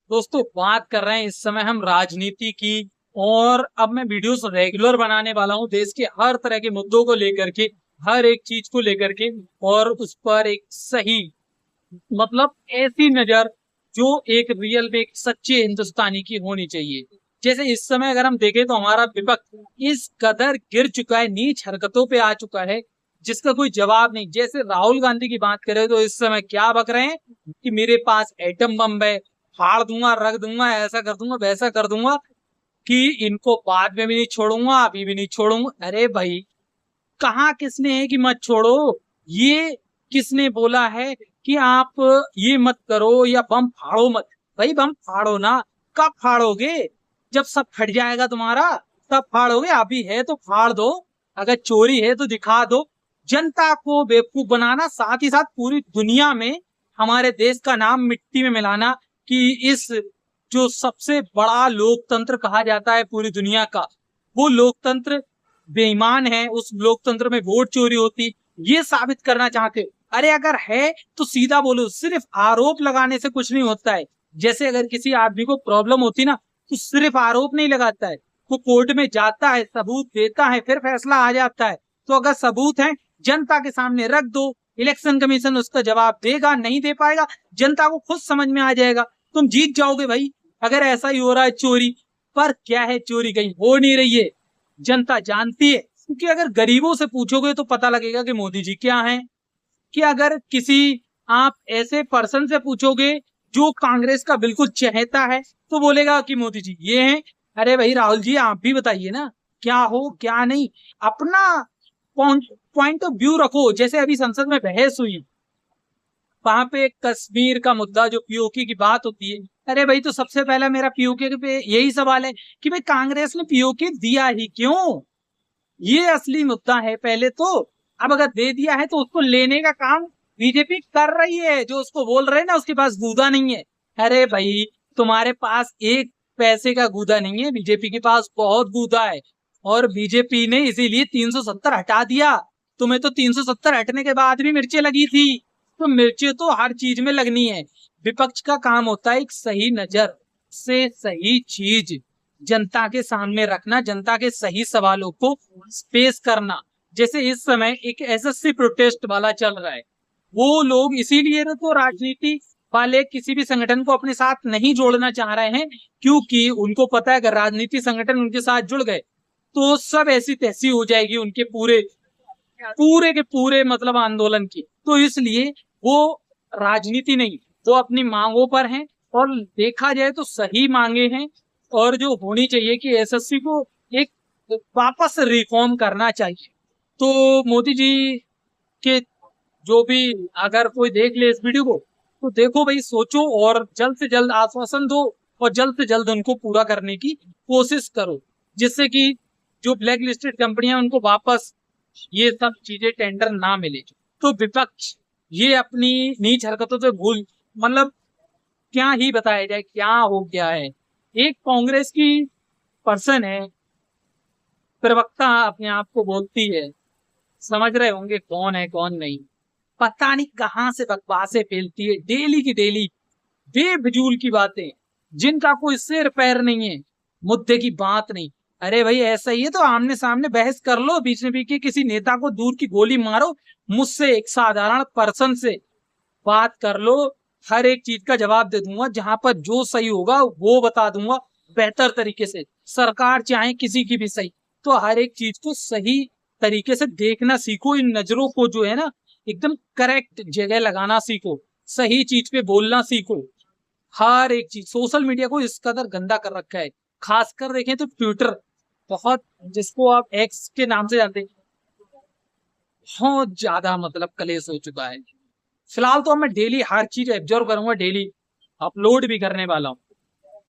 दोस्तों बात कर रहे हैं इस समय हम राजनीति की। और अब मैं वीडियोस रेगुलर बनाने वाला हूं देश के हर तरह के मुद्दों को लेकर के, हर एक चीज को लेकर के, और उस पर एक सही मतलब ऐसी नजर जो एक रियल में एक सच्चे हिंदुस्तानी की होनी चाहिए। जैसे इस समय अगर हम देखें तो हमारा विपक्ष इस कदर गिर चुका है, नीच हरकतों पे आ चुका है जिसका कोई जवाब नहीं। जैसे राहुल गांधी की बात करें तो इस समय क्या बक रहे हैं कि मेरे पास एटम बम है, फाड़ दूंगा, रख दूंगा, ऐसा कर दूंगा, वैसा कर दूंगा, कि इनको बाद में भी नहीं छोड़ूंगा, अभी भी नहीं छोड़ूंगा। अरे भाई, कहाँ किसने है कि मत छोड़ो? ये किसने बोला है कि आप ये मत करो या बम फाड़ो मत? भाई बम फाड़ो ना। कब फाड़ोगे? जब सब फट जाएगा तुम्हारा तब फाड़ोगे। अभी है तो फाड़ दो। अगर चोरी है तो दिखा दो। जनता को बेवकूफ बनाना, साथ ही साथ पूरी दुनिया में हमारे देश का नाम मिट्टी में मिलाना कि इस जो सबसे बड़ा लोकतंत्र कहा जाता है पूरी दुनिया का, वो लोकतंत्र बेईमान है, उस लोकतंत्र में वोट चोरी होती, ये साबित करना चाहते हो। अरे अगर है तो सीधा बोलो, सिर्फ आरोप लगाने से कुछ नहीं होता है। जैसे अगर किसी आदमी को प्रॉब्लम होती ना तो सिर्फ आरोप नहीं लगाता है, वो कोर्ट में जाता है, सबूत देता है, फिर फैसला आ जाता है। तो अगर सबूत है जनता के सामने रख दो, इलेक्शन कमीशन उसका जवाब देगा, नहीं दे पाएगा, जनता को खुद समझ में आ जाएगा, तुम जीत जाओगे भाई। अगर ऐसा ही हो रहा है चोरी, पर क्या है, चोरी कहीं हो नहीं रही है, जनता जानती है। क्योंकि अगर गरीबों से पूछोगे तो पता लगेगा कि मोदी जी क्या है। कि अगर किसी आप ऐसे पर्सन से पूछोगे जो कांग्रेस का बिल्कुल चहेता है तो बोलेगा कि मोदी जी ये हैं। अरे भाई राहुल जी, आप भी बताइए ना, क्या हो क्या नहीं, अपना पॉइंट ऑफ व्यू रखो। जैसे अभी संसद में बहस हुई, वहां पे कश्मीर का मुद्दा, जो पीओके की बात होती है, अरे भाई तो सबसे पहला मेरा पीओके पे यही सवाल है कि भाई कांग्रेस ने पीओके दिया ही क्यों? ये असली मुद्दा है पहले तो। अब अगर दे दिया है तो उसको लेने का काम बीजेपी कर रही है। जो उसको बोल रहे हैं ना उसके पास गूदा नहीं है, अरे भाई तुम्हारे पास एक पैसे का गूदा नहीं है, बीजेपी के पास बहुत गूदा है। और बीजेपी ने इसीलिए 370 हटा दिया। तुम्हें तो 370 हटने के बाद भी मिर्चें लगी थी, तो मिर्चें तो हर चीज में लगनी है। विपक्ष का काम होता है एक सही नजर से सही चीज जनता के सामने रखना, जनता के सही सवालों को स्पेस करना। जैसे इस समय एक एसएससी प्रोटेस्ट वाला चल रहा है, वो लोग इसीलिए तो राजनीति वाले किसी भी संगठन को अपने साथ नहीं जोड़ना चाह रहे हैं, क्योंकि उनको पता है अगर राजनीति संगठन उनके साथ जुड़ गए तो सब ऐसी तैसी हो जाएगी उनके पूरे पूरे के पूरे मतलब आंदोलन की। तो इसलिए वो राजनीति नहीं, वो अपनी मांगों पर हैं, और देखा जाए तो सही मांगे हैं। और जो होनी चाहिए कि एसएससी को एक वापस रिफॉर्म करना चाहिए। तो मोदी जी के जो भी, अगर कोई देख ले इस वीडियो को तो देखो भाई, सोचो और जल्द से जल्द आश्वासन दो, और जल्द से जल्द उनको पूरा करने की कोशिश करो, जिससे कि जो ब्लैक लिस्टेड कंपनियां उनको वापस ये सब चीजें टेंडर ना मिले। तो विपक्ष ये अपनी नीच हरकतों से भूल, मतलब क्या ही बताया जाए क्या हो गया है। एक कांग्रेस की पर्सन है, प्रवक्ता अपने आप को बोलती है, समझ रहे होंगे कौन है कौन नहीं। पता नहीं कहां से बकवासें फैलती है डेली की डेली, बेफिजूल की बातें, जिनका कोई सिर पैर नहीं है, मुद्दे की बात नहीं। अरे भाई ऐसा ही है तो आमने सामने बहस कर लो, बीच में के किसी नेता को दूर की गोली मारो, मुझसे एक साधारण पर्सन से बात कर लो, हर एक चीज का जवाब दे दूंगा, जहां पर जो सही होगा वो बता दूंगा बेहतर तरीके से। सरकार चाहे किसी की भी सही, तो हर एक चीज को सही तरीके से देखना सीखो। इन नजरों को जो है ना एकदम करेक्ट जगह लगाना सीखो, सही चीज पे बोलना सीखो। हर एक चीज, सोशल मीडिया को इस कदर गंदा कर रखा है, खासकर देखें तो ट्विटर, बहुत, जिसको आप एक्स के नाम से जानते हैं, बहुत ज्यादा मतलब कलेश हो चुका है। फिलहाल तो मैं डेली हर चीज एब्जॉर्व करूंगा, डेली अपलोड भी करने वाला हूँ।